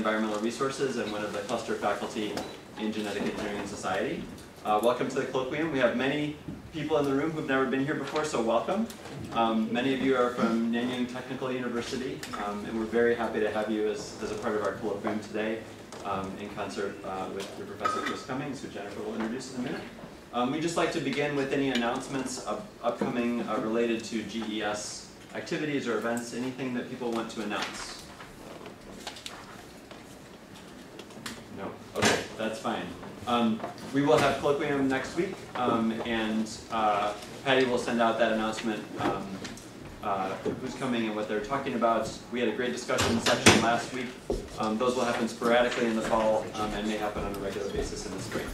Environmental Resources and one of the cluster faculty in Genetic Engineering and Society. Welcome to the colloquium. We have many people in the room who've never been here before, so welcome. Many of you are from Nanyang Technical University, and we're very happy to have you as a part of our colloquium today in concert with your Professor Chris Cummings, who Jennifer will introduce in a minute. We'd just like to begin with any announcements upcoming related to GES activities or events, anything that people want to announce. No? Okay, that's fine. We will have colloquium next week, and Patty will send out that announcement, who's coming and what they're talking about. We had a great discussion section last week. Those will happen sporadically in the fall and may happen on a regular basis in the spring.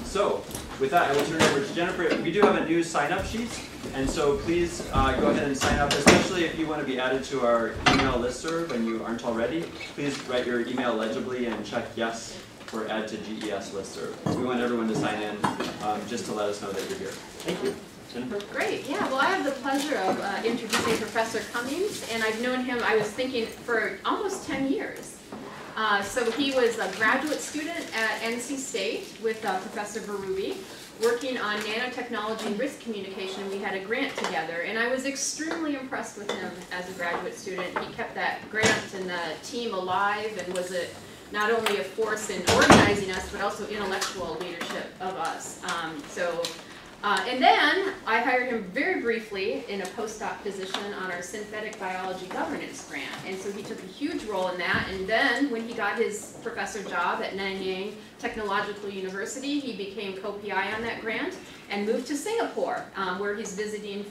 So, with that, I will turn it over to Jennifer. We do have a new sign-up sheet, and so please go ahead and sign up, especially if you want to be added to our email listserv and you aren't already. Please write your email legibly and check yes for add to GES listserv. We want everyone to sign in just to let us know that you're here. Thank you. Jennifer? Great. Yeah, well, I have the pleasure of introducing Professor Cummings, and I've known him, I was thinking, for almost 10 years. So he was a graduate student at NC State with Professor Berube, working on nanotechnology and risk communication, and we had a grant together. And I was extremely impressed with him as a graduate student. He kept that grant and the team alive and was not only a force in organizing us, but also intellectual leadership of us. And then I hired him very briefly in a postdoc position on our synthetic biology governance grant. And so he took a huge role in that. And then when he got his professor job at Nanyang Technological University, he became co-PI on that grant and moved to Singapore, where he's visiting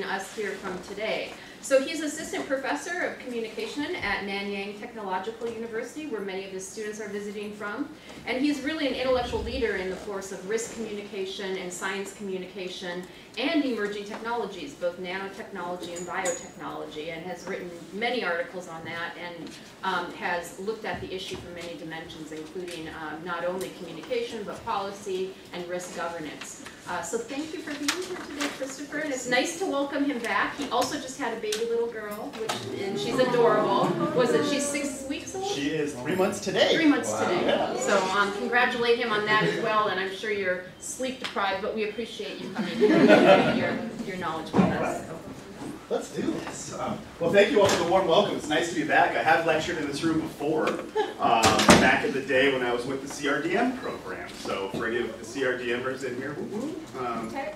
us here from today. So he's assistant professor of communication at Nanyang Technological University, where many of his students are visiting from. And he's really an intellectual leader in the force of risk communication and science communication and emerging technologies, both nanotechnology and biotechnology, and has written many articles on that and has looked at the issue from many dimensions, including not only communication, but policy and risk governance. So thank you for being here today, Christopher, and it's nice to welcome him back. He also just had a baby little girl, and she's adorable. She's 6 weeks old? She is 3 months today. 3 months today. Yeah. So congratulate him on that as well, and I'm sure you're sleep deprived, but we appreciate you coming here and sharing your knowledge with us. So. Let's do this. Well, thank you all for the warm welcome. It's nice to be back. I have lectured in this room before, back in the day when I was with the CRDM program. So for any of the CRDMers in here,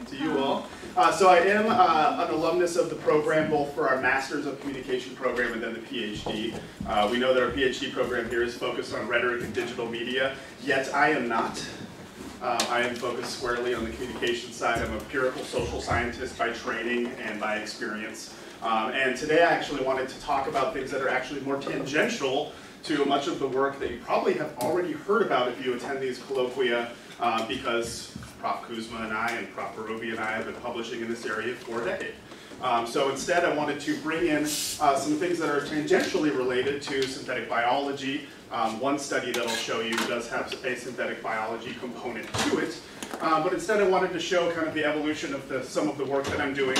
to you all. So I am an alumnus of the program, both for our Masters of Communication program and then the PhD. We know that our PhD program here is focused on rhetoric and digital media, yet I am not. I am focused squarely on the communication side. I'm an empirical social scientist by training and by experience. And today I actually wanted to talk about things that are actually more tangential to much of the work that you probably have already heard about if you attend these colloquia, because Prof. Kuzma and I and Prof. Berube and I have been publishing in this area for a decade. So instead I wanted to bring in some things that are tangentially related to synthetic biology. One study that I'll show you does have a synthetic biology component to it. But instead I wanted to show kind of the evolution of some of the work that I'm doing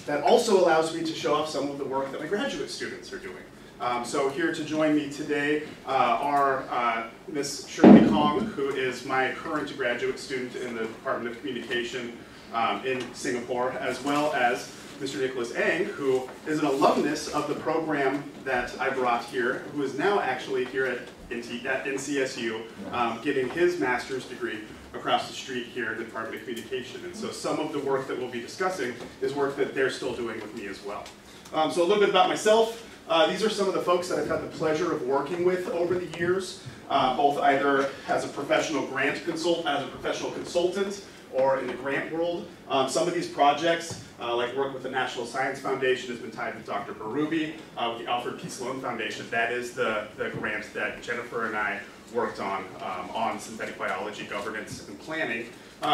that also allows me to show off some of the work that my graduate students are doing. So here to join me today are Ms. Shirley Kong, who is my current graduate student in the Department of Communication in Singapore, as well as Mr. Nicholas Ang, who is an alumnus of the program that I brought here, who is now actually here at NCSU getting his master's degree across the street here in the Department of Communication. And so some of the work that we'll be discussing is work that they're still doing with me as well. So a little bit about myself. These are some of the folks that I've had the pleasure of working with over the years, both either as a professional consultant, or in the grant world. Some of these projects, like work with the National Science Foundation, has been tied with Dr. Berube, with the Alfred P. Sloan Foundation. That is the grant that Jennifer and I worked on synthetic biology governance and planning.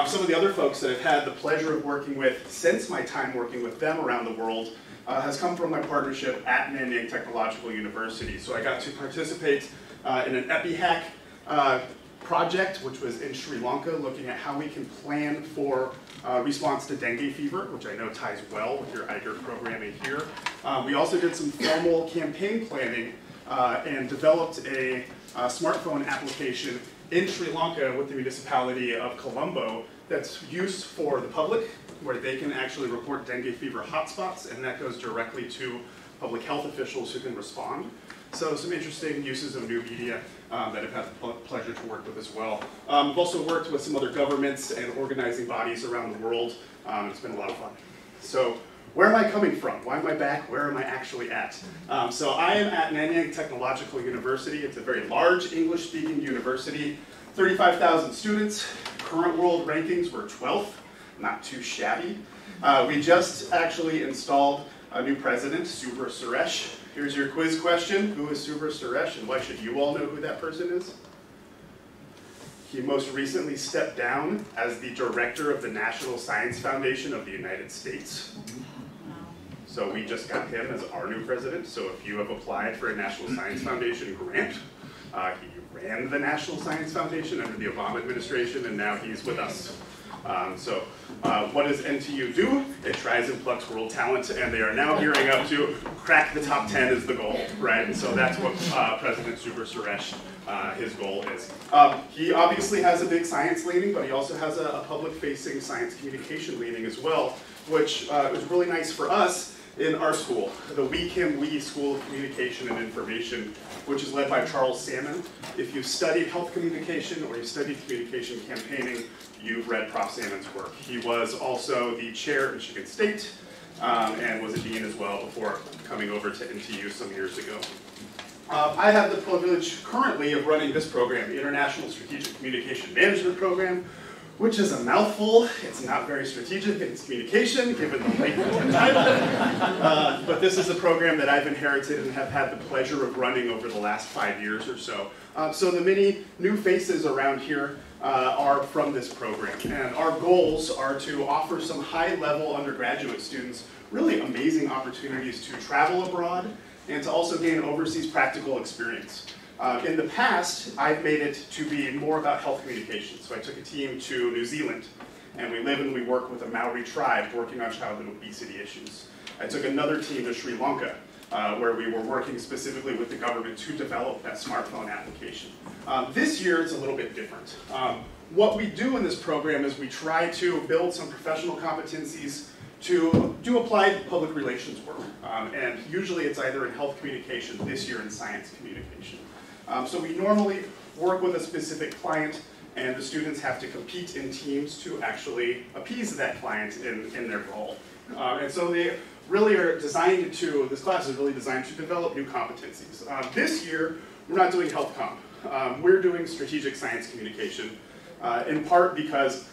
Some of the other folks that I've had the pleasure of working with since my time working with them around the world has come from my partnership at Nanyang Technological University. So I got to participate in an EpiHack project, which was in Sri Lanka, looking at how we can plan for response to dengue fever, which I know ties well with your IGERT programming here. We also did some formal campaign planning and developed a smartphone application in Sri Lanka with the municipality of Colombo that's used for the public, where they can actually report dengue fever hotspots, and that goes directly to public health officials who can respond. So some interesting uses of new media that I've had the pleasure to work with as well. I've also worked with some other governments and organizing bodies around the world. It's been a lot of fun. So where am I coming from? Why am I back? Where am I actually at? So I am at Nanyang Technological University. It's a very large English-speaking university, 35,000 students. Current world rankings were 12th, not too shabby. We just actually installed a new president, Subra Suresh. Here's your quiz question. Who is Subra Suresh, and why should you all know who that person is? He most recently stepped down as the director of the National Science Foundation of the United States. So we just got him as our new president. So if you have applied for a National Science Foundation grant, he ran the National Science Foundation under the Obama administration, and now he's with us. What does NTU do? It tries and plucks world talent, and they are now gearing up to crack the top 10 is the goal, right? And so that's what President Subra Suresh, his goal is. He obviously has a big science leaning, but he also has a public-facing science communication leaning as well, which was really nice for us in our school, the We Kim We School of Communication and Information, which is led by Charles Salmon. If you've studied health communication or you've studied communication campaigning, you've read Prof. Salmon's work. He was also the chair at Michigan State and was a dean as well before coming over to NTU some years ago. I have the privilege currently of running this program, the International Strategic Communication Management Program, which is a mouthful. It's not very strategic in its communication, given the length of the title. But this is a program that I've inherited and have had the pleasure of running over the last 5 years or so. So the many new faces around here are from this program. And our goals are to offer some high-level undergraduate students really amazing opportunities to travel abroad and to also gain overseas practical experience. In the past, I've made it to be more about health communication. So I took a team to New Zealand, and we live and we work with a Maori tribe working on childhood obesity issues. I took another team to Sri Lanka, where we were working specifically with the government to develop that smartphone application. This year, it's a little bit different. What we do in this program is we try to build some professional competencies to do applied public relations work. And usually it's either in health communication, this year in science communication. So we normally work with a specific client, and the students have to compete in teams to actually appease that client in their role. And so they really are designed to, this class is really designed to develop new competencies. This year, we're not doing health comp. We're doing strategic science communication, in part because